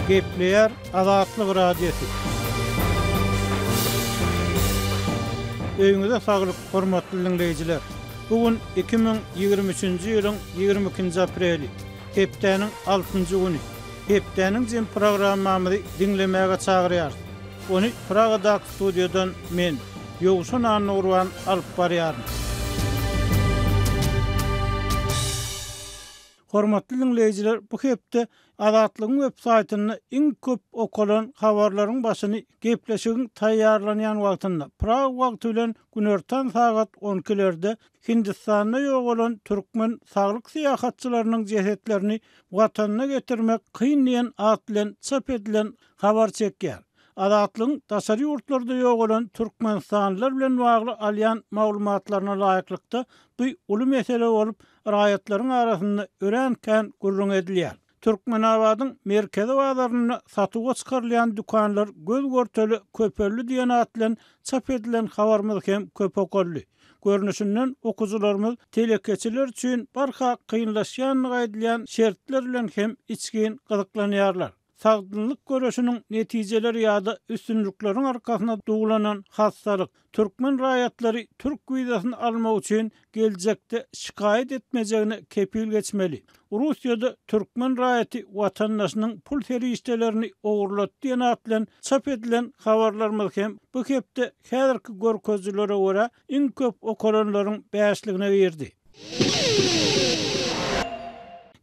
Gepleyer Azatlyk Radiosu. Öýüňize saglyk, hormatly dinleýijiler. Bugun 2023-nji ýylyň 22-nji apreli, hepdeniň 6-njy güni. Hepdeniň jym programmamyzy dinlemäge çagyrýar. Onu Pragadak studiodan men Ýogşan Anurwan alyp barýarym. Hormatly dinleýijiler, bu hepde Azatlygyň websaýtyny iň köp okulan habarlaryň başyny gepleşigiň taýýarlanýan wagtynda Praga wagty bilen günerten saat 12-lerde Hindistanda ýogalan türkmen saglyk syýahatçylarynyň jesetlerini watanyna getirmek kyn diýen at bilen çap edilen habar çekýär. Azatlygyň daşary ýurtlarda ýogalan türkmenstanlylar bilen bagly alýan maglumatlaryna laýyklykda bu uly mesele bolup raýatlaryň arasynda örenken gurrun edilýär. Türkmenabadyň merkezi bazaryna satyga çykarylýan dükanlar göz görteli köpörlü diýen at bilen çap edilen habarymyz hem köp okully. Görnüşinden okujularymyz telekeçiler üçin barha kynlaşýan gaýdylýan şertler bilen hem içgin gyzyklanýarlar. Sagdynlyk görüşiniň netijeleri ýa-da üstünlükleriň arkasyna dugulanan hassalyk türkmen raýatlary türk wizasyny almak üçin geljekde şikaýet etmejegine kepil geçmeli. Russiýada türkmen raýaty watandaşynyň pul terişdelerini ogurlat diýen at bilen çap edilen habarlarymyz hem bu hepde häzirki görkezlere görä iň köp okulanlaryň bäşligine berdi.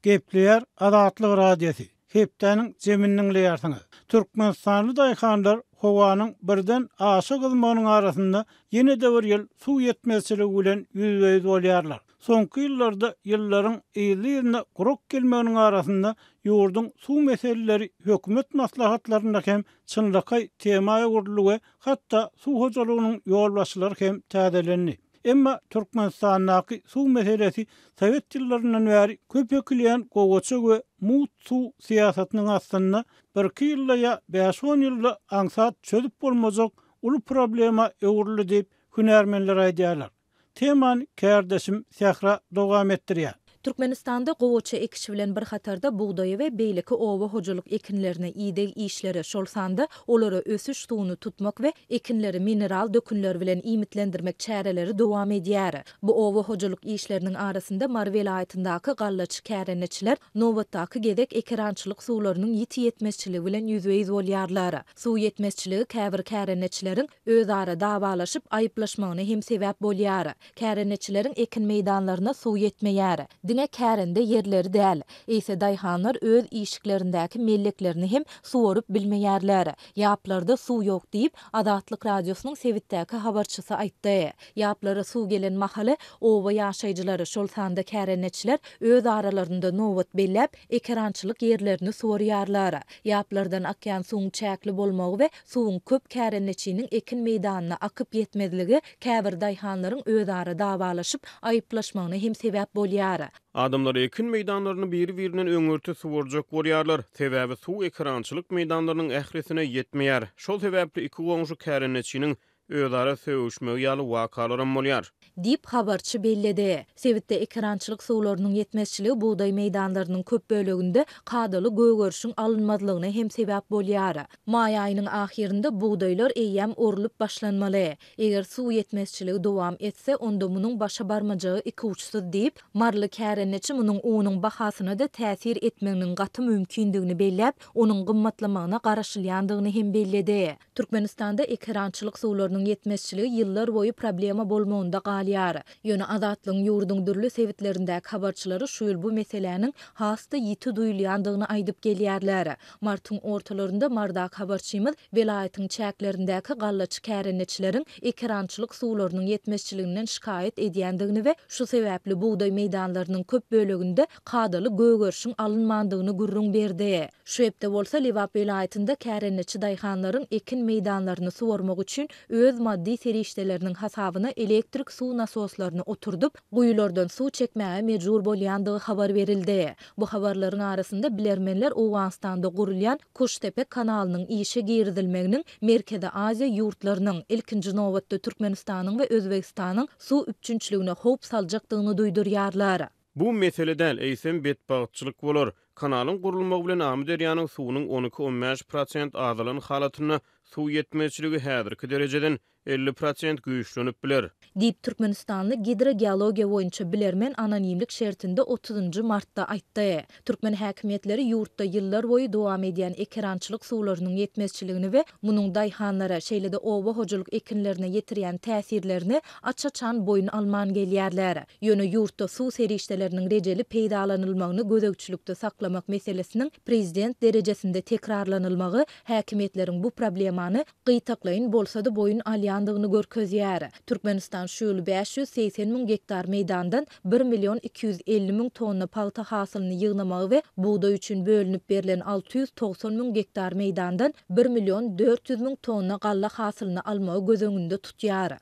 Gepleyer Azatlyk Radiosu. Hepdeniň jeminiň leýarsyňy. Türkmenstanly daýhanlar howanyň birden aşy gylmagynyň arasynda ýene-de bir ýyl suw ýetmezçiligi bilen ýüzbeýüz bolýarlar. Soňky ýyllarda ýyllaryň ýylyna guruk gelmeginiň arasynda ýurdun suw meseleleri hökümet maslahatlaryna hem çynlykay temaýa gurulýar, hatda suw hojalygynyň ýolbaşçylary hem täzelendi. Emma Türkmenistan'daki suw meselesi Sovet ýyllaryndan bäri köpekleýän gowaçak we mut suw siýasatynyň aslynda bir-iki ýylda ýa 5-10 ýylda aňsat çözüp bolmajak uly problema öwrüli diýip hünärmenler aýdýarlar. Temany kärdeşim Sahra dowam etdirýär. Türkmenistanda gowaça ekişi bilen bir hatarda buğdaýy we beýleki owa hojalyk ekinlerine ýydyk işleri şolsanda olara ösüş suwuny tutmak we ekinleri mineral dökünler bilen imitlendirmek çäreleri dowam edýär. Bu owa hojalyk işleriniň arasynda Mar vilayatyndaki gallaçy kärenetçiler nowatdaky gedek ekirançylyk suwlarynyň ýetmezçiligi bilen ýüzbeýiz bolýarlar. Suw ýetmezçiligi käbir kärenetçileriň özara dawalaşyp aýyplaşmagyna hem sebäp bolýar. Kärenetçileriň ekin meýdanlaryna suw ýetmeýär. Dine kärinde yerleri däl. Eýse daýhanlar öz işiklerindäki melleklerini hem suwaryp bilmeýärler. Ýaplarda suw ýok diýip Azatlyk radiosynyň Sewitdäki habarçysy aýtdy. Ýaplara suw gelen mahaly owa ýaşaýjylary şolsanda kärenetçiler öz aralarynda nowat bellep ekirançylyk yerlerini suwarýarlar. Ýaplardan akýan suwuň çäkli bolmagy we suwuň köp kärenetçiniň ekin meýdanyna akyp ýetmezligi käbir daýhanlaryň öz ara dawalaşyp aýyplaşmagyna hem sebäp bolýar. Adamlar ekin meýdanlaryny biri-birinden öňürti suwarjak bolýarlar. Sebäbi suw ekirançylyk meýdanlarynyň ähresine ýetmeýär. Şol sebäpli iki goňşy kärenetçiniň özara söwüşmegi ýaly wakalarym bolýar diýip habarçy belledi. Sewitde ekirançylyk suwlarynyň ýetmezçiligi buğdaý meýdanlarynyň köp böleginde kadaly gögörüşiň alınmadlygyna hem sebäp bolýar. Maý aýynyň ahirinde buğdaýlar eýýäm orulup başlanmaly. Eger suw ýetmezçiligi dowam etse, onda munyň başa barmajagy iki uçsuz diýip marly kärenetçi munyň uwunyň bahasyna da täsir etmeginiň gaty mümkindigini belläp, onuň gymmatlamagyna garaşylýandygyny hem belledi. Türkmenistanda ekirançylyk suwlarynyň ýetmezçiligi ýyllar boyu problema bolmagynda galýar. Ýöne Azatlygyň ýurduň dürli sewitlerindäki habarçylary şu ýyl bu meseleniň hasda ýiti duýulýandygyny aýdyp gelýärler. Martyň ortalarynda mardak habarçymyz welaýatyň çäklerindäki gallaçy kärenetçileriň ekirançylyk suwlarynyň ýetmezçiliginden şikaýet edýändigini we şu sebäpli buğdaý meýdanlarynyň köp böleginde kadaly gögörüşiň alynmandygyny gurrun berdi. Şu hepde bolsa Liwap welaýatynda kärenetçi daýhanlaryň ekin meýdanlaryny suwarmak üçin öz maddi serişdelerinin hasabyna elektrik suw nasoslaryny oturdup, guýulardan suw çekmäge mejbur bolýandygy habar berildi. Bu habarlaryň arasynda bilermenler Owganstanda gurulýan Kuştepe kanalynyň işe girdilmeginiň Merkezi Aziýa ýurtlarynyň ilkinji nowatda Türkmenistanyň we Özbegistanyň suw üçünçiligine howp saljakdygyny duýdurýarlar. Bu meseleden eýsem betbagtçylyk bolar. Kanalın gurulmagy bilen Amy derýanyň suwunyň 12-15% azalan halatyny suw yetmezçiligi häzirki derejeden 50% güýçlenip biler. Diýip Türkmenistanly hidrogeologiýa boýunça bilermen anonimlik şertinde 30 martda aýtdy. Türkmen häkimetleri ýurtda ýyllar boyu dowam edýän ekrançylyk suwlarynyň yetmezçiligini we munyň daýhanlara, şeýlede oba hojalyk ekinlerine ýetirýän täsirlerini açaçan boyun alman gelýärler. Ýöne ýurtda suw serişdeleriniň rejeli peýdalanylmagyny gözegçilikde saklamak meselesiniň prezident derejesinde tekrarlanylmagy häkimetleriň bu problemany gytaklaýyn bolsa-da boyun alýandygyny görkezýär. Türkmenistan şu ýyl 580 000 hektar meýdandan 1.250 000 tonna palta hasylyny ýygnamagy we buğday üçin bölünip berilen 690 000 hektar meýdandan 1.400 000 tonna galla hasylyny almagy gözeňinde tutýar.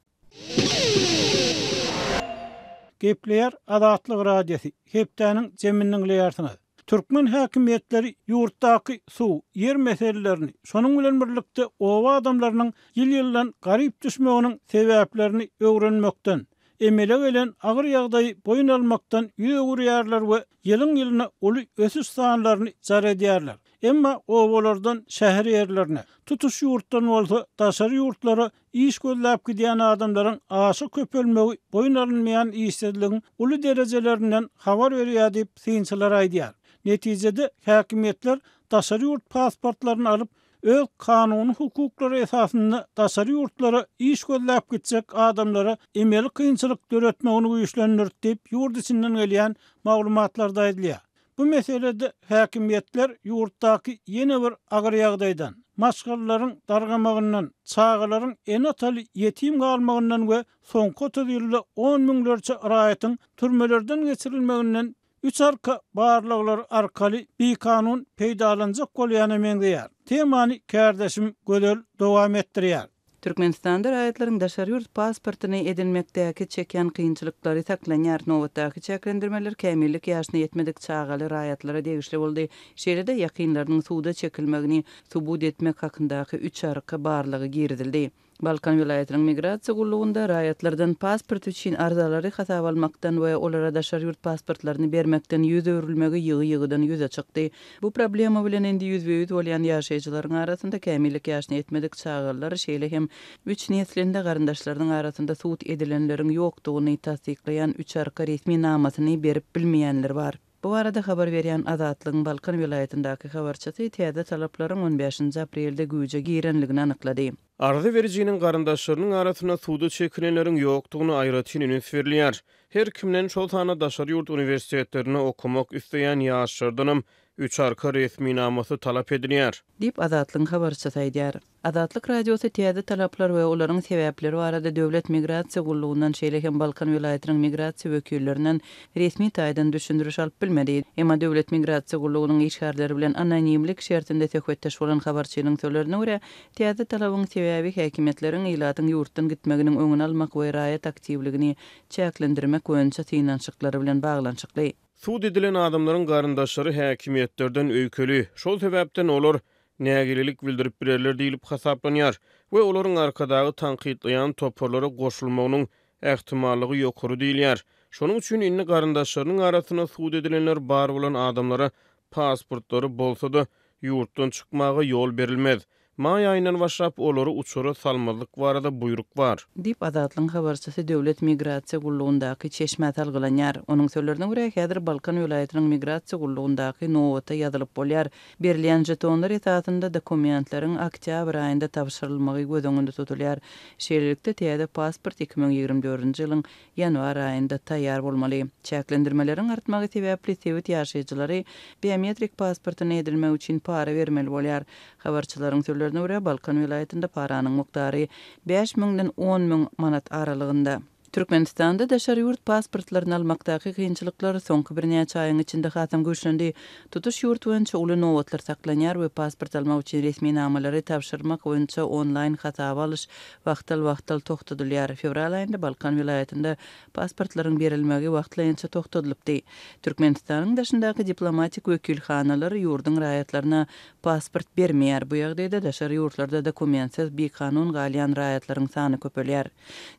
Gepleýär Azatlyk radiosi. Hepdäniň jeminiň leýärsiňe. Türkmen häkimetleri ýurtdaky suw, yer meselelerini, şonuň bilen birlikde oba adamlarynyň ýyl-ýyldan garyp düşmeginiň sebäplerini öwrenmekden, emele gelen agyr ýagdaý boyun almakdan ýüregürýärler we ýylyň-ýylyna uly ösüş sanlaryny jar edýärler. Emma obalardan şäher ýerlerine, tutuş ýurtdan bolsa daşary ýurtlara iş gözläp gidýän adamlaryň aşy köpelmegi boyun alynmaýan işsizligiň uly derejelerinden habar berýär diýip synçylar aýdýar. Netijede häkimetler daşary ýurt pasportlaryny alyp öz kanuny hukuklary esasynda daşary ýurtlara iş gözläp gitjek adamlara emeli kynçylyk döretmegini güýçlendir diýip ýurt içinden gelýän maglumatlarda aýdylýar. Bu meselede häkimetler ýurtdaky ýene bir agyr ýagdaýdan, maşgallaryň dargamagyndan, çağalaryň enatali ýetim galmagyndan we soňky 30 ýylda 10 miňlerçe raýatyň türmelerden geçirilmeginden 3 arka barlyklar arkaly bir kanun peýdalanjak bolýany meňdeýär. Temany kardeşim Gödel dowam etdirýär. Türkmenistanda raýatlaryň daşary ýurt pasportyny edinmekdäki çeken kynçylyklary saklanýar. Nowatdaky çeklendirmeler kämillik ýaşyna ýetmedik çağaly raýatlara degişli boldy. Şeýlede ýakynlarynyň suwda çekilmegini subut etmek hakyndaky 3 arka barlygy girdildi. Balkan vilayatynyň migrasiýa gulluğunda raýatlardan pasport üçin arzalary hasap almakdan we olara daşary ýurt pasportlaryny bermekden ýüz öwrülmegi ýygy-ýygydan ýüze çykdy. Bu problema bilen endi ýüzbe-ýüz bolýan ýaşaýjylaryň arasynda kämillik ýaşyna ýetmedik çağalar şeýle hem 3 neslinde garyndaşlaryň arasynda suwut edilenleriň ýokdugyny tasdiklaýan 3 arka resmi namasyny berip bilmeýänler bar. Bu arada habar berýän Azatlygyň Balkan vilayatyndaky habarçysy täze talaplaryň 15 aprelde güýje girenligini anyklady. Arza vericinin garyndaşlarynyň arasyna suwda çekilenleriň ýokdugyny aýratyn üns berilýär. Her kimden şol sana daşary ýurt universitetlerine okumak isteýän ýaşlardanam 3 arka resmi namasy talap edilýär. Dip Azatlygyň habarçysy aýdýar. Azatlyk radiosu täze talaplar we olaryň sebäpleri barada döwlet migrasiýa gullugundan şeýle hem Balkan vilayatynyň migrasiýa wekillerinden resmi taýdan düşündiriş alyp bilmedi. Emma döwlet migrasiýa gullugunyň işgärleri bilen anonimlik şertinde söhbetdeş bolan habarçynyň söýlerine görä, täze talabyň sebäbi häkimetleriň ýylatyň ýurtdan gitmeginiň öňüni almak we raýat aktivligini çäklendirmek boýunça synançyklary bilen baglanşykly. Suwd edilen adamlaryň garyndaşlary häkimetlerden öýkeli. Şol sebäpden olar nägililik bildirip birerler diýilip hasaplanýar we olaryň arkadagy tanqidlaýan toporlara goşulmagynyň ähtimallygy ýokary diýilýär. Şonuň üçin inni garyndaşlarynyň arasyna suwd edilenler bar bolan adamlara pasportlary bolsa-da ýurtdan çykmagy ýol berilmez. May aýyndan başlap olary uçura salmalyk barada buyruk bar. Dip Azatlygyň habarçysy döwlet migrasiýa gullugundaky çeşme talgylanýar. Onuň söýlerine görä häzir Balkan vilayatynyň migrasiýa gullugundaky nowata ýazylyp bolýar. Berilýän jetonlar esasynda dokumentlaryň oktyabr aýynda tapşyrylmagy göz tutulýar. Şeýlelikde täze pasport 2024-nji ýylyň ýanwar aýynda taýýar bolmaly. Çäklendirmeleriň artmagy sebäpli sewit ýaşaýjylary biometrik pasportyny edilmek üçin para bermeli bolýar. Habarçylaryň Balkan vilayatynda paranyň mukdary 5.000-den 10.000 manat aralygynda. Türkmenistanda daşary ýurt pasportlaryny almakdaky kynçylyklar soňky bir näçe aýyň içinde hasam güýçlendi. Tutuş ýurt boýunça uly nowatlar saklanýar we pasport almak üçin resmi namalary tapşyrmak boýunça onlaýn hasap alyş wagtal toktatylýar. Fevral aýynda Balkan vilayatynda pasportlaryň berilmegi wagtlaýynça toktatylypdy. Türkmenistanyň daşyndaky diplomatik wekilhanalary ýurdyň raýatlaryna pasport bermeýär. Bu ýagdaýda daşary ýurtlarda dokumentsiz bir kanun galýan raýatlaryň sany köpelýär.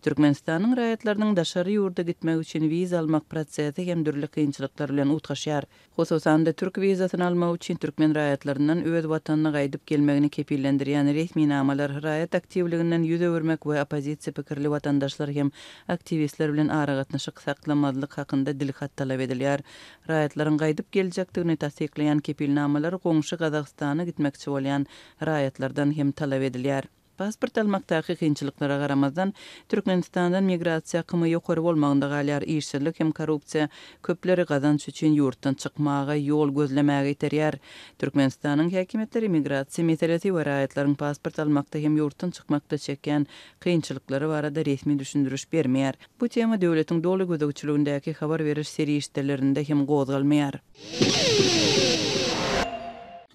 Türkmenistanyň raýat raýatlarynyň daşary ýurda gitmek üçin wiza almak prosesi hem dürli kynçylyklar bilen utgaşýar. Hususan da türk wizasyny almak üçin türkmen raýatlaryndan öz watanyna gaýdyp gelmegini kepillendirýän resmi namalar raýat aktivliginden ýüze bermek we opozisiýa pikirli watandaşlar hem aktivistler bilen ara gatnaşyk saklamadlyk hakynda dilhat talap edilýär. Raýatlaryň gaýdyp geljekdigini tasdikleýän kepilnamalar goňşy Gazagstana gitmekçi bolýan raýatlardan hem talap edilýär. Pasport almakdaky kynçylyklara garamazdan Türkmenistandan migrasiýa kymy ýokary bolmagynda galýar işçilik hem korrupsiýa köpleri gazanç üçin ýurtdan çykmaga ýol gözlemäge iterýär. Türkmenistanyň häkimetleri migrasiýa meselesi we raýatlaryň pasport almakda hem ýurtdan çykmakda çeken kynçylyklary barada resmi düşündürüş bermeýär. Bu tema döwletiň dolu gözegçiligindäki habar beriş serişdelerinde hem gozgalmaýar.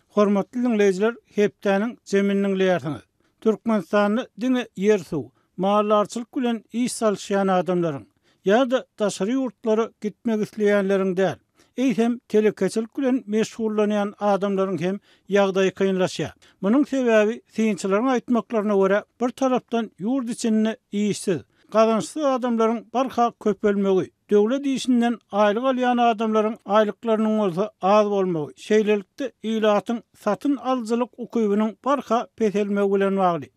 Hormatly dinleyijiler, hepdäniň jeminiň leýärsiňiz. Türkmenistany diňe ýer-suw, mallarçylyk bilen iş salşýan adamlaryň ýa-da daşary ýurtlara gitmek isleýänleriň däl, eýsem telekeçilik bilen meşgullanýan adamlaryň hem ýagdaýy kynlaşýar. Munyň sebäbi synçylaryň aýtmaklaryna görä bir tarapdan ýurt içinde işsiz, gazançsız adamlaryň barha köpelmegi, döwlet işinden aýlyk alýan adamlaryň aýlyklarynyň bolsa az bolmagy, şeýlelikde ilatyň satyn aljylyk ukybynyň barha peselmegi bilen bagly.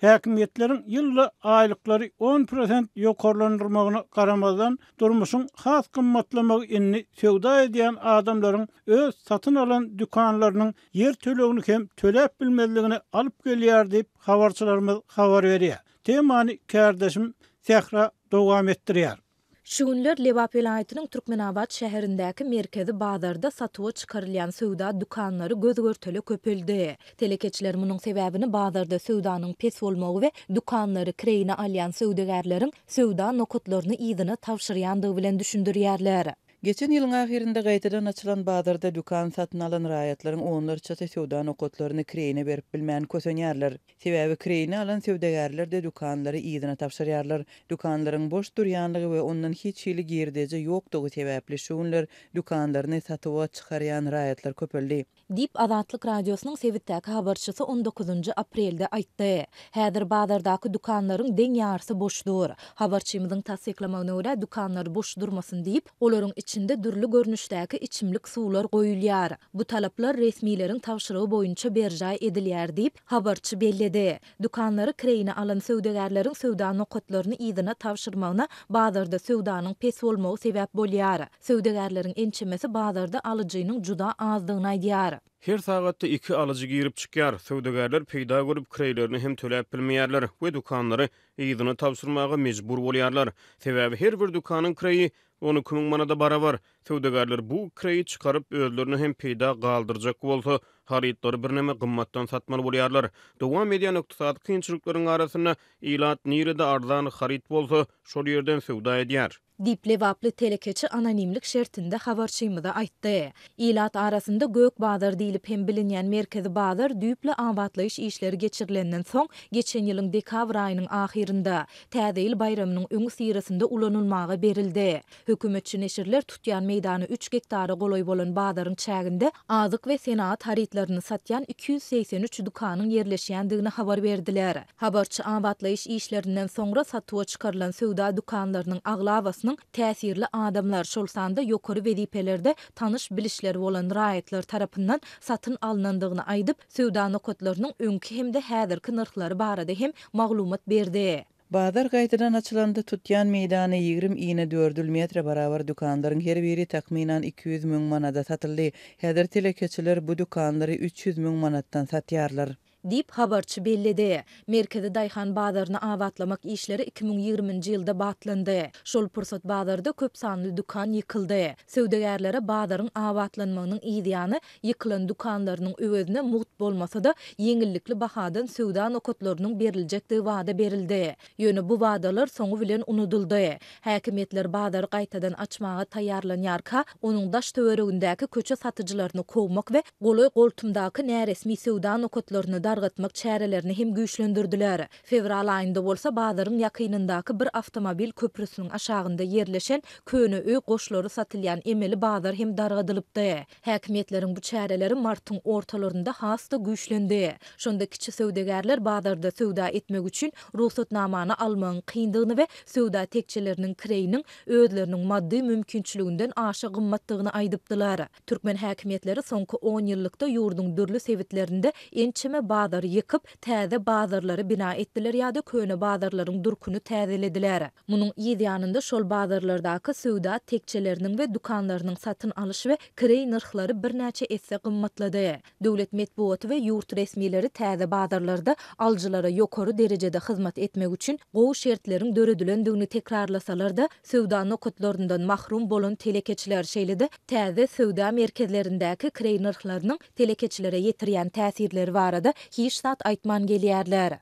Häkimetleriň ýylly aýlyklary 10% ýokarlandyrmagyna garamazdan durmuşyň has kymmatlamagy inni söwda edýän adamlaryň öz satyn alan dükanlarynyň ýer tölegini hem töläp bilmezligini alyp gelýär diýip habarçylarymyz habar berýär. Temany kärdeşim Sehra dowam etdirýär. Şu günler Lewap vilayatynyň Türkmenabad şäherindäki merkezi bazarda satywa çykarylýan söwda dukanlary gözgörteli köpeldi. Telekeçiler munyň sebäbini bazarda söwdanyň pes bolmagy we dukanlary kireyine alýan söwdegärleriň söwda nokotlaryny ýygyna tawşyrýandygy bilen düşündirýärler. Geçen ýylyň ahirinde gaýtadan açylan bazarda dukan satyn alan raýatlaryň onlarça söwda nokotlaryny kireyine berip bilmän kösenýärler. Sebäbi kireyine alan söwdegärler de dukanlary ýygyna tawşyrýarlar. Dukanlaryň boş durýanlygy we ondan hiç ýyly girdeje ýokdugy sebäpli şu günler dukanlaryny satywa çykarýan raýatlar köpeldi. Dip Azatlyk radiosynyň Sewitdäki habarçysy 19 aprelde aýtdy. Häzir bazardaky dukanlaryň deň ýarysy boşdur. Habarçymyzyň tasdiklamagyna görä dukanlar boş durmasyn diýip, olaryň içinde dürli görnüşdäki içimlik suwlar goýulýar. Bu talaplar resmiýetiň tawşyrygy boýunça berjay edilýär diýip habarçy belledi. Dukanlary kireyine alan söwdegärleriň söwda nokotlaryny ýygyna tawşyrmagyna bazarda söwdanyň pes bolmagy sebäp bolýar. Söwdegärleriň ençemesi bazarda alyjynyň juda azdygyny aýdýar. Her sagatda 2 alıcı girip çykýar. Söwdegärler peýda görüp kireylerini hem töläp bilmeýärler we dukanlary ýygyna tawşyrmaga mejbur bolýarlar. Sebäbi her bir dukanyň kireyi 12 000 manada barabar. Söwdegärler bu kireyi çykaryp özlerini hem peýda galdyrjak bolsa, harytlary birneme gymmatdan satmaly bolýarlar. Dowam edýän ykdysady kynçylyklaryň arasyna ilat nirede arzan haryt bolsa, şol ýerden söwda edýär. Dip Lewaply telekeçi anonimlik şertinde habarçymyda aýtdy. İlat arasynda Gök Bazar diýilip hem bilinýän merkezi bazar düýple awatlaýyş işleri geçirilenden soň geçen ýylyň dekabr aýynyň ahirinde täze ýyl bayramynyň öňü sirasynda ulanylmagy berildi. Hökümetçi neşirler tutýan meýdany 3 hektara goloý bolan bazaryň çäginde azyk we senat harytlaryny satýan 283 dukanyň ýerleşýändigini habar berdiler. Habarçy awatlaýyş işlerinden soňra satywa çykarylan söwda dukanlarynyň aglawasynyň täsirli adamlar şol sanda ýokary wezipelerde tanış bilişleri bolan raýatlar tarapyndan satyn alynandygyny aýdyp, söwda nokotlarynyň öňki hemde häzirki narhlary barada hem maglumat berdi. Bazar gaýtadan açylanda tutýan meýdany 20-4 metre barabar dukanlaryň her biri takminan 200 000 manada satyldy. Häzir telekeçiler bu dukanlary 300 000 manatdan satýarlar. Dip habarçy belledi. Merkezi Daýhan bazaryny awatlamak işleri 2020-nji ýylda batlandy. Şol pursat bazarda köp sanly dukan ýykyldy. Söwdegärlere bazaryň awatlanmagynyň ýygyny ýykylan dukanlarynyň öwezine muht bolmasa-da ýeňillikli bahadan söwda nokotlarynyň beriljekdigi wada berildi. Ýöne bu wadalar soňu bilen unuduldy. Häkimetler bazary gaýtadan açmaga taýýarlanýarka, onuň daş töweregindäki köçe satyjylaryny kowmak we goly goltumdaky näresmi söwda nokotlaryny dargatmak çärelerini hem güýçlendirdiler. Fevral aýynda bolsa Badarın ýakynyndaky bir awtomobil köprüsiniň aşagynda yerleşen köne öý goşlary satylýan emeli Badar hem dargadylypdy. Häkimetleriň bu çäreleri martyň ortalarynda hasta güýçlendi. Şonda kiçi söwdegärler Badarda söwda etmek üçin ruhsatnamany almagyň kyndygyny we söwda tekçeleriniň kireýiniň özleriniň maddi mümkinçiliginden aşa gymmatdygyny aýdypdylar. Türkmen häkimetleri soňky 10 ýyllykda ýurdun dürli sewitlerinde ençeme bazary ýykyp, täze bazarlary bina etdiler ýa-da köne bazarlaryň durkuny täzelediler. Munyň ýa-da şol bazarlardaky söwda tekçeleriniň we dukanlarynyň satyn alyş we kirey narhlary birnäçe esse gymmatlady. Döwlet medeniýeti we ýurt resmileri täze bazarlarda aljylara ýokary derejede hyzmat etmek üçin gowy şertleriň döredilendigini tekrarlasalar-da söwda nokatlaryndan mahrum bolan telekeçiler şeýledi. Täze söwda merkezlerindäki kirey narhlarynyň telekeçilere ýetirýän täsirleri barada hiç zat aýtman gelýärler.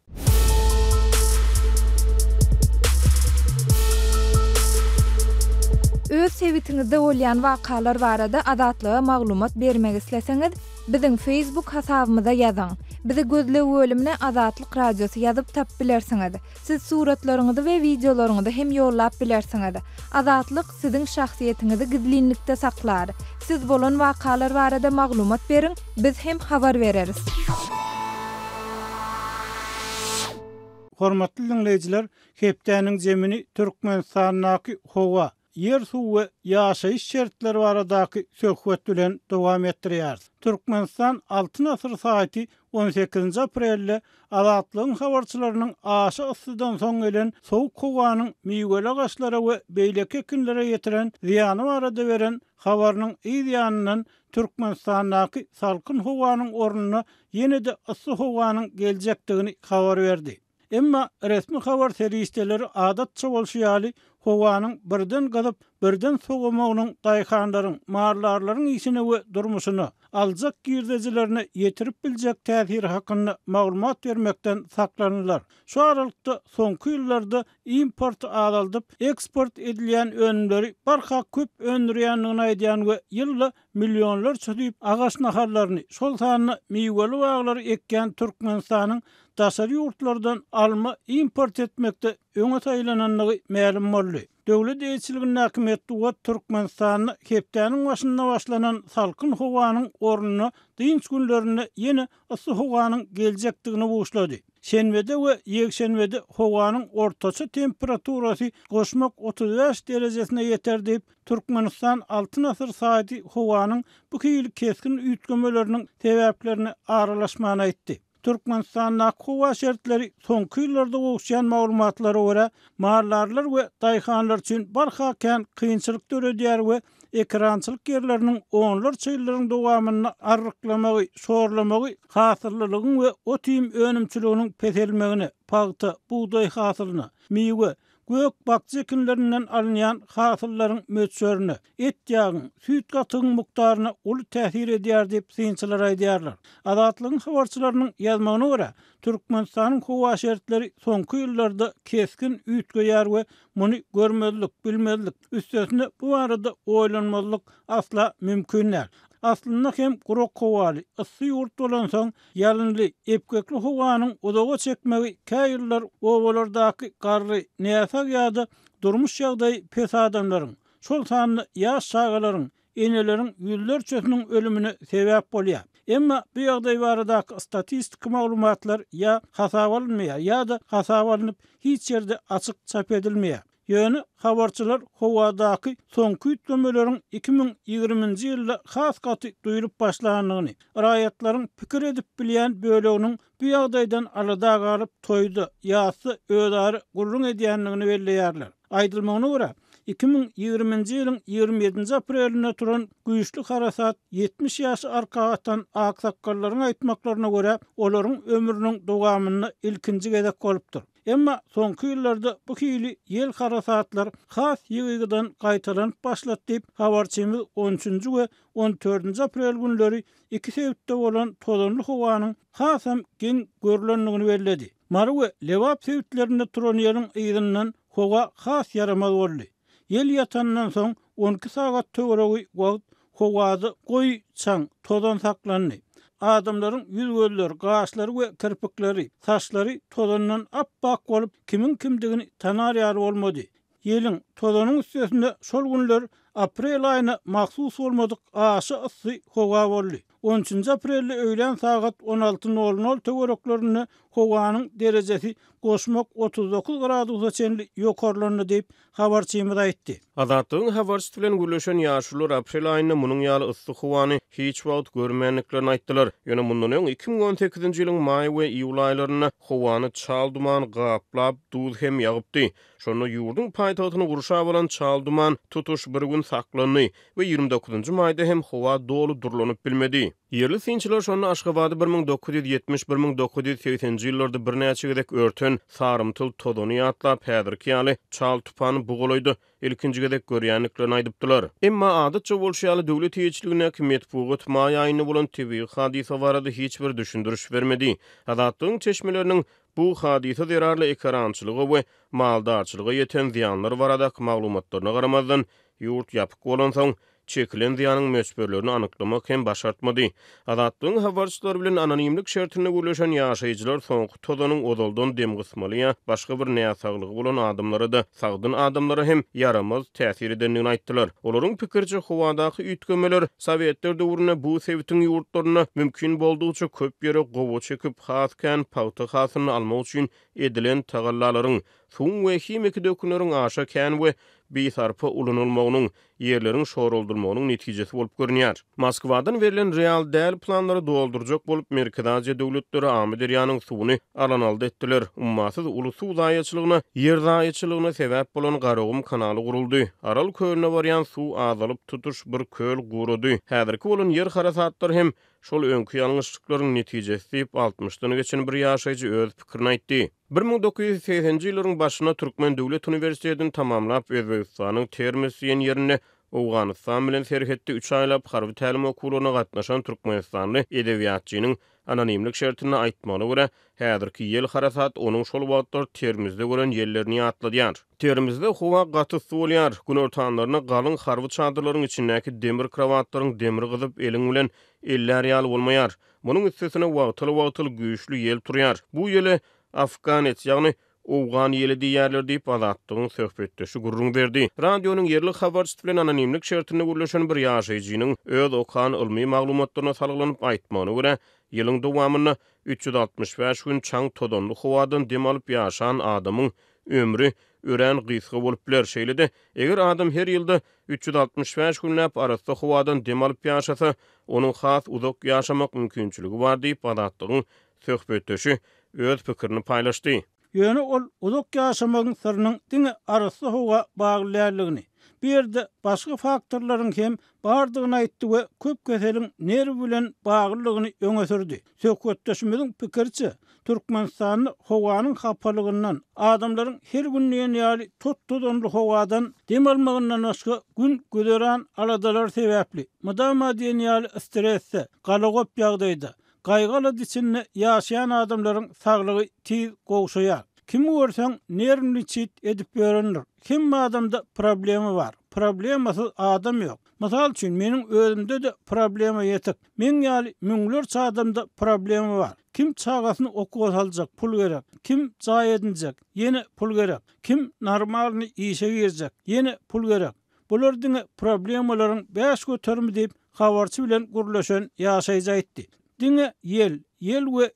Öz sevitiňizde bolýan wakalar barada adatlyga maglumat bermek isleseňiz, biziň Facebook hasabymyza ýazyň. Bizi gözle bölümine Azatlyk Radiosu ýazyp tap bilersiňiz. Siz suratlaryňyzy we videolaryňyzy hem ýollap bilersiňiz. Azatlyk siziň şahsiýetiniňizi gizlinlikde saklar. Siz bolan wakalar barada maglumat beriň, biz hem habar bereriz. Hormatly dinleyijiler, hepdäniň jemini Türkmenistanyň howa, yer suw we ýaşaýyş şertleri baradaky söhbet bilen dowam etdirýär. Türkmenistan Altyn asyr saýty 18 aprelde Azatlygyň habarçylarynyň aşy ıssydan soň gelen sowuk howanyň miýgele gaçlara we beýleki ekinlere ýetiren ziýany barada beren habarynyň ýa-da Türkmenistanyň salkyn howanyň ornuny ýene-de ıssy howanyň geljekdigini habar berdi. Emma resmi habar seriýetleri adatça bolşýaly howanyň birden galyp birden sogamagynyň daýhanlaryň, marlarlaryň işine we durmuşyny, aljak girdejilerini ýetirip biljek täsiri hakynda maglumat bermekden saklanýarlar. Şu aralykda soňky ýyllarda import azalyp, eksport edilýän önümleri barha köp öndürýändigini aýdýan we ýylda millionlar çödüp agaç naharlaryny, şol sanyny miýgeli baglary ekýän Türkmenistanyň daşary ýurtlardan alma import etmekde öňe taýlananlygy ma'lum boldy. Döwlet eýçiliginiň häkimetli we Türkmenistanyň hepdäniň başynda başlanan salkyn howanyň ornuny dynç günlerini ýene ıssy howanyň geljekdigini boşlady. Şenbede we ýekşenbede howanyň ortaça temperaturasy goşmak 35 derejesine ýeter diýip Türkmenistan Altyn asyr saýty howanyň bu kiýil keskin üýtgemeleriniň sebäplerini aralaşmany aýtdy. Türkmenistanyň howa şertleri soňky ýyllarda bolşan maglumatlara görä marlarlar we daýhanlar üçin barha kän kynçylyk döredýär we ekrançylyk ýerleriniň onlar çyýlaryň dowamyny arryklamagy, şorlamagy, hasyrlylygyň we otym önümçiliginiň peselmegini, pagta, buğday hasylyny, miýwe, gök bakçy ekinlerinden alınýan hasyllaryň möçlerini, et ýagyň, süýt gatygyň mukdaryna uly täsir edýär diýip synçylar aýdýarlar. Azatlygyň habarçylarynyň ýazmagyna görä, Türkmenistanyň howa şertleri soňky ýyllarda keskin üýtgeýär we muny görmezlik, bilmezlik, üstesine bu arada oýlanmazlyk asla mümkin näl. Aslında hem gurok howaly, ıssy ýurt bolan soň ýalynly, epkekli howanyň odaga çekmegi käýiller owalardaky garry, näsag ýa-da durmuş ýagdaý pes adamlaryň, şol sanly ýaş şagalaryň, eneleriň ýüllerçesiniň ölümine sebäp bolýar. Emma bu ýagdaý baradaky statistik maglumatlar ýa hasap alınmaýar ýa-da hasap alınıp hiç ýerde açyk çap edilmeýär. Ýöne habarçylar howadaky soňky üýtgemelerin 2020-nji ýylda has gaty duýurup başlanýanyny, raýatlaryň pikir edip bilýän böleginiň bu ýagdaýdan alada galyp toýdy, ýa-da öýdary gurrun edýändigini belleýärler. Aýdylmagyna görä 2020-nji ýylyň 27 aprelinde turan güýçli harasat 70 ýaş arkagatan aksakkallaryň aýtmaklaryna görä olaryň ömrüniň dowamyny ilkinji gezek bolupdyr. Emma soňky ýyllarda bu hili ýel harasatlar has ýygydan gaýtaran başlap diýip habarçymyz 13-nji we 14-nji aprel günleri iki sebäpde bolan tozanly howanyň hasam gen görülendigini belledi. Mary we lewap sebäplerinde turan ýerin ýygynyň howa has yaramaz boldy. Ýel ýatandan soň 12 sagat töweregi wagt howada goý çaň tozan saklandy. adamların yüzgölleri, gaşları we kirpikleri, saçları tozandan appak bolup kimin kimdigini tanar ýaly bolmady. Ýeliň tozanyň üstesinde şol günler aprel aýyna mahsus bolmadyk aşy ysy howa boldy. 13 aprelde öýlen saat 16:00 töwereklerini howanyň derejesi goşmak 39 gradusa çenli ýokarlanyny diýip habarçymyz aýtdy. Azatlygyň habarçysy bilen gürleşen ýaşular aprel aýyna munyň ýaly yssyk howany hiç wagt görmänliklerini aýtdylar. Ýöne mundan öň 2018-nji ýylyň maý we iýul aýlaryna howany çal duman gaplap duz hem ýagypdy. Şonu ýurdun paýtagtyny gurşap bolan çal duman tutuş bir gün saklandy we 29-njy maýda hem howa dolu durlanyp bilmedi. Yerli sinçiler şonu Aşgabatda 1970-1980-nji ýyllarda bir näçe gedek örtün sarymtyl todony ýatlap häzirki ýaly çal tupany bugulaýdy. Ilkinji gedek görýänliklerini aýdypdylar. Emma adatça bolşaly döwlet ýeçiligine Medpugat maý aýyny bolan tebii hadisa barada hiç bir düşündürüş bermedi. Adatlygyň çeşmeleriniň bu hadisa zerarly ekrançylygy we maldarçylyga ýeten ziýanlar baradak maglumatlaryna garamazdan ýurt ýapyk bolan soň çekilen ziýanyň möçberlerini anyklamak hem başartmady. Adatlygyň habarçylary bilen anonimlik şertine gürleşen ýaşaýjylar soňky tozanyň odoldan dem gysmaly başga bir näsaglygy bolan adamlara da sagdyn adamlara hem yaramaz täsir edenligini aýtdylar. Olaryň pikirçe howadaky üýtgemeler Sowetler döwrüne bu sewitin ýurtlaryna mümkin boldugyça köp ýere gowy çekip haskan pawta hasyny almak üçin edilen tagallalaryň suň we himiki dökünleriň aşa kän we bisarpa ulanylmagynyň ýerleriň şoruldurmagynyň netijesi bolup görünýär. Moskwadan verilen real däl planlary doldurjak bolup Merkezi döwletleri Amederiýanyň suwuny alan aldy etdiler. Ummasyz ulusy uzaýaçylygyna, ýer zaýaçylygyna sebäp bolan Garagum kanaly guruldy. Aral kölüne barýan suw azalyp tutuş bir köl gurudy. Häzirki bolan ýer harasatlary hem şol öňkü ýalňyşlyklaryň netijesi diýip 60-dan geçen bir ýaşaýjy öz pikirini aýtdy. 1980-nji ýylyň başyna Türkmen Döwlet Uniwersitetini tamamlap Özbegistanyň Termiz ýen ýerine Awganystan bilen serhetde 3 aýlap harby tälim okulugyna gatnaşan Türkmenistanly edebiýatçynyň anonimlik şertine aýtmagyna görä, häzirki ýel harasat onuň şol wagtlar Termizde gören ýerlerini ýatladýar. Termizde howa gaty bolýar, gün ortanlaryna galyň harby çadyrlaryň içindäki demir krawatlaryň demir gyzyp eliň bilen eller ýaly bolmaýar. Munyň üstesine wagtyl güýçli ýel turýar. Bu ýele Afganet, ýagny Owgan ýeli diýerler diýip Azatlygyň söhbetdeşi gurrun berdi. Radionyň yerli habarçysy bilen anonimlik şertine gürleşen bir ýaşaýjynyň öz okan ilmi maglumatlaryna salynyp aýtmagyna görä, ýylyň dowamyna 365 gün çaň todonly howadan dem alyp ýaşan adamyň ömrü ören gysga bolup biler. Şeýle-de eger adam her ýylda 365 günläp arasda howadan dem alyp ýaşasa, onuň has uzak ýaşamak mümkinçiligi bar diýip Azatlygyň söhbetdeşi öz pikirini paýlaşdy. Ýöne ol uzak ýaşamagyň syrynyň diňe arasy howa baglylygini, bir ýerde başga faktorlaryň hem bardygyny aýtdy we köp keseliň nerwi bilen baglylygyny öňe sürdi. Söhbetdeşimiziň pikirçe, Türkmenistanyň howanyň hapalygyndan, adamlaryň her günlüğen ýaly tut-tutanly howadan dem almagyndan başga gün göderen aladalar sebäpli. Mudama diýen ýaly stresse, galagop ýagdaýda gaýgaly diçinde ýaşaýan adamlaryň saglygy tiz gowşaýar. Kim görseň nerwini çit edip berenler. Kim adamda problemi bar. Problemasy adam ýok. Mysal üçin meniň özümde de problema ýetek. Men ýaly müňlerçe adamda problemi bar. Kim çagasyny okuwa saljak, pul gerek. Kim jaý edinjek, ýene pul gerek. Kim normalny işe girjek, ýene pul gerek. Bular diňe problemalaryň bäş götermi diýip habarçy bilen gurleşen ýaşaýjy aýtdy. Diňe yel we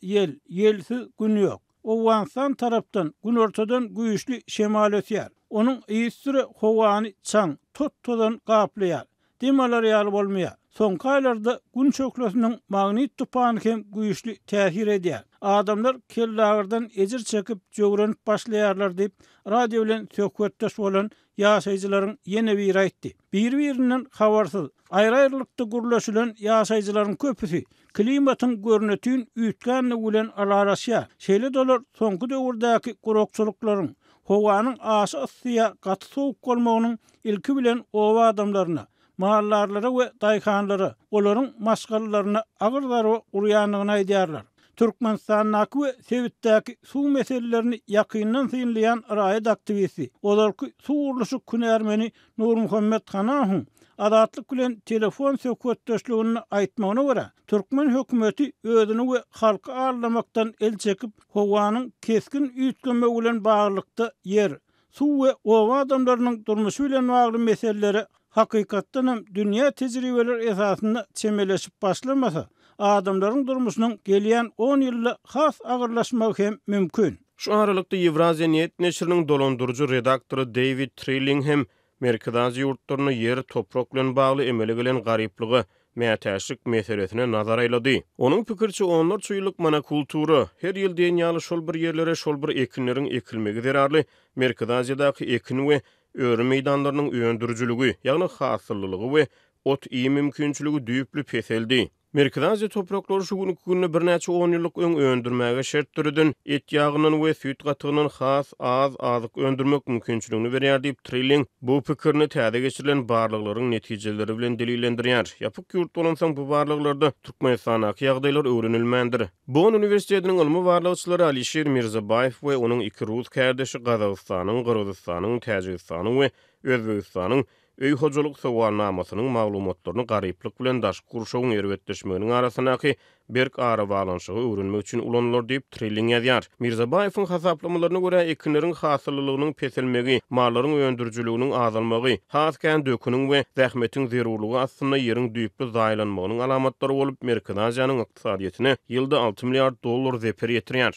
yelsiz gün ýok. Owganystan tarapdan gün ortadan güýçli şemal ötýär. Onuň ýysyry howany çaň tut-tutan gaplaýar. Demalar ýaly bolmaýar. Soňky aýlarda gün çökleşiniň magnit tupany hem güýçli täsir edýär. Adamlar kellagyrdan ejir çekip jogranıp başlaýarlar diýip radio bilen söhbetdeş bolan ýaşaýjylaryň ýene bir aýtdy. Bir-birinden habarsyz, aýry-aýrylykda gurleşilen ýaşaýjylaryň köpüsi klimatyň görnetini üýtgänle bilen alaraşýar. Şeýle dolar soňky döwürdäki gurokçylyklaryň howanyň aşy yssyýa gaty sowuk bolmagynyň ilki bilen owa adamlaryna, mahallarlara we daýkanlara, olaryň maşgallaryna agyr darwa urýanlygyny aýdýarlar. Türkmenistan'daki we Sewitdäki suw meselelerini ýakyndan synlaýan raýat aktivisti, olarky suw uruluşy Künermeni Nur Muhammed Hanahu adatlyk bilen telefon söhbetdeşligini aýtmagyna görä, Türkmen hökümeti özüni we halky ağırlamakdan el çekip, howanyň keskin üýtgeme bilen baglykda yer, suw we owa adamlarynyň durmuşy bilen bagly meseleleri hakykatdan hem dünýä tejribeleri esasynda çemeleşip başlamasa, adamlaryň durmuşynyň gelýän 10 ýylda has agyrlaşmagy hem mümkin. Şu aralykda Ewrazia Net neşriniň dolandyrjy redaktory David Trilling hem Merkezi ýurtlaryny yer toprak bilen bagly emele gelen garyplygy mätäşlik meselesine nazar aýlady. Onuň pikirçe onlar çyýlyk monokultury her ýyl dünýäli şol bir ýerlere şol bir ekinleriň ekilmegi zerarly. Merkeziýadaky ekin we öwrü meýdanlarynyň öndürjüligi, ýagny hasyllygy we ot iýim mümkinçiligi düýpli peseldi. Merkeziýa topraklary şu günkü bir näçe 10 ýyllyk öndürmäge şert türüdün et ýagynyň we süýt gatygynyň has azyk öndürmek mümkinçiligini berýär diýip Trilling bu pikirini täze geçirilen barlyklaryň netijeleri bilen delillendirýär. Ýapyk ýurt bolansaň bu barlyklarda Türkmenistanaky ýagdaýlar öwrenilmändir. Bonn Uniwersitetiniň ilmi barlykçylary Alisher Mirzabayew we onuň iki rus kardeşi Gazagystanyň, Gyrgyzstanyň, Täjikistanyň we Özbegistanyň öý hojalyk sowalnamasynyň maglumatlaryny garyplyk bilen daş gurşagyň erwetleşmeginiň arasynaky berk ara balanşygy öwrenmek üçin ulanlar diýip Trilling ýazýar. Mirzabayewiň hasaplamalarına görä ekinleriň hasyllygynyň peselmegi, mallaryň öndürjüliginiň azalmagy, hasken döküniň we zähmetiň zerurlugy aslynda ýeriň düýpli zaýlanmagynyň alamatlary bolup Merkeziýanyň ykdysadyýatyna ýylda $6 milyard zeper ýetirýär.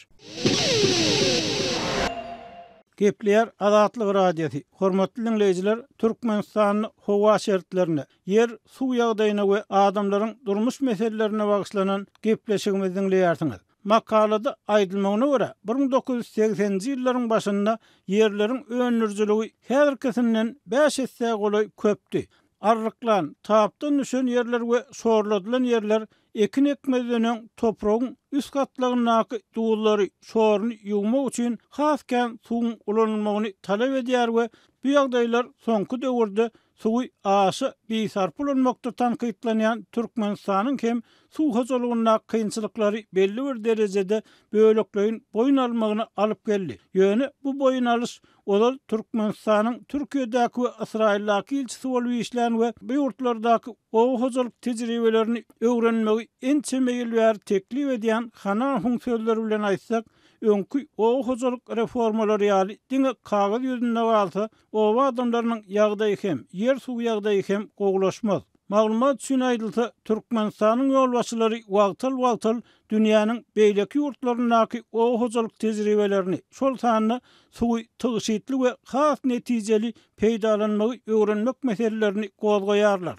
Gepler Azatlyk radiosi. Hormatly dinleyijiler, Türkmenistanyň howa şertlerine, yer, suw ýagdaýyna we adamlaryň durmuş meselelerine bagyşlanan gepleşigimizi dinleýärsiňiz. Makalada aýdylmagyna görä, 1980-nji ýyllaryň başynda yerleriň öňürjüligi häzirkisinden 5 hisse golay köpdi. Arryklan, tapdan düşen yerler we şorladylan yerler ekin ekmezden topragyň üst gatlarynaky duwullary şoruny ýuwmak üçin hasken suwun ulanylmagyny talap edýär we bu ýagdaýlar soňky döwürde suwy aşy beýsarp bolanmakda tanqidlanýan Türkmenistanyň hem suw hojalygyna kynçylyklary belli bir derejede bölekleýin boyun almagyna alyp geldi. Ýöne bu boyun alyş olar Türkmenistanyň Türkiýedäki we Israildaky ilçisi bolup işlän we bu ýurtlardaky owa hojalyk tejribelerini öwrenmegi ençe meýil teklip edýän Hanahuň sözleri bilen aýtsak, öňkü owa hojalyk reformalary ýaly diňe kagaz ýüzünde galsa, owa adamlarynyň ýagdaýy hem yer suw ýagdaýy hem goglaşmaz. Maglumat üçin aýdylsa, Türkmenistanyň ýolbaşçylary wagtal dünýäniň beýleki ýurtlarynaky owa hojalyk tejribelerini, şol sanyny suwy tygyşytly we has netijeli peýdalanmagy öwrenmek meselelerini gozgoýarlar.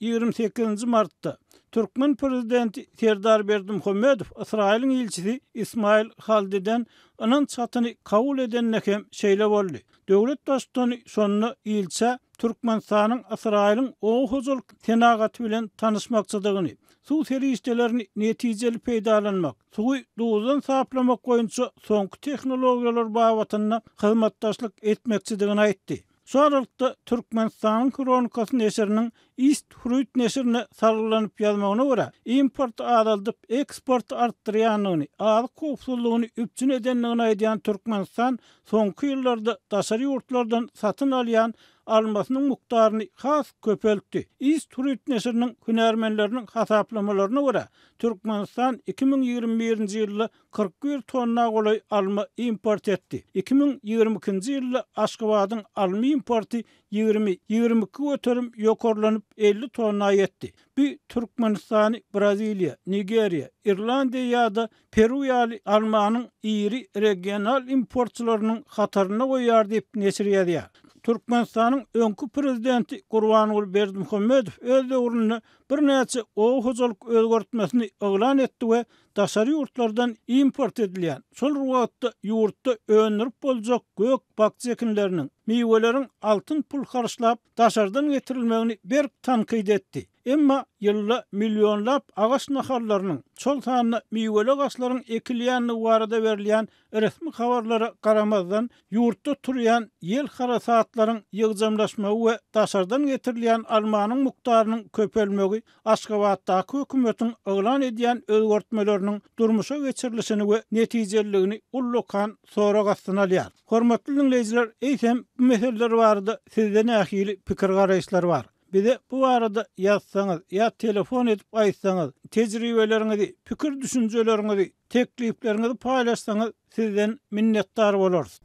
28 Martda Türkmen prezidenti Serdar Berdimuhammedow Israil'in ilçisi İsmail Haldi'den anın çatyny kabul edenne hem şeýle boldy. Döwlet başçyny şonu ilçe Türkmenistanyň Israil'in owa hojalyk tenagaty bilen tanışmakçydygyny, suw serişdelerini netijeli peýdalanmak, suwy duwdan saplamak boýunça soňky tehnologiýalar babatyna hyzmatdaşlyk etmekçidigini aýtdy. Şu aralıkta Türkmenistanyň Kronikasy neşriniň East Fruit neşrine sargylanyp ýazmagyna görä, import azaldyp eksport artdyrýanyny, azyk kopsullygyny üpçün edenligini aýdýan Türkmenistan soňky ýyllarda daşary ýurtlardan satyn alýan almasynyň mukdaryny has köpeltdi. East Fruit neşriniň hünärmenleriniň hasaplamalarına görä, Türkmenistan 2021-nji ýylda 41 tonna golay alma import etdi. 2022-nji ýylda Aşgabatyň alma importy 22 ötürüm ýokarlanyp 50 tonna ýetdi. Bu Türkmenistany, Braziliya, Nigeriya, Irlandiýa ýa-da Peru ýaly almanyň iri regional importçylarynyň hataryna goýar diýip neşir ýazýar. Türkmenistanyň öňkü prezidenti Gurbanuly Berdimuhammedow öz döwründe bir näçe owa hojalyk özgertmesini oglan etdi we daşary ýurtlardan import edilýän, şol wagtda ýurtda önürip boljak gök bakçy ekinleriniň, meýweleriň altyn pul harçlap daşardan getirilmegini berk tanqid etdi. Emma ýylda milyonlap agaç naharlarynyň, şol sanyna meýweli agaçlaryň ekilýänligi barada berilýän resmi habarlara garamazdan ýurtda turýan ýel harasatlaryň ýygjamlaşmagy we daşardan getirilýän almanyň mukdarynyň köpelmegi Aşgabatdaky hökümetiň oglan edýän özgertmelerini habarlarynyň durmuşa geçirilişini we netijeligini ullukan sonra gastynalýar. Hormatly dinleyijiler, eýsem bu meseleler barada sizden ähili pikir garaýşlar bar. Bize bu arada yazsanız ya telefon edip aytsanız, tecrübelerinizi, pikir düşüncelerinizi, tekliflerinizi paylaşsanız sizden minnetdar boluruz.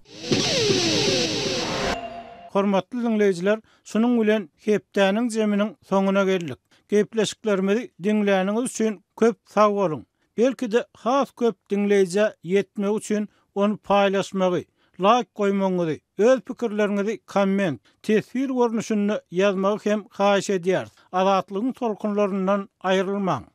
Hormatly dinleyijiler, şunun bilen hepdäniň jeminiň soňuna geldik. Gepleşiklerimizi dinläniňiz üçin köp sag bolun. Belki de has köp dinleýije ýetmek üçin onu paylaşmagy, like koymaňyzy, öz pikirlerinizi komment, tesir görnüşünde yazmagy hem haýyş edýär. Azatlygyň tolkunlaryndan aýrylmaň.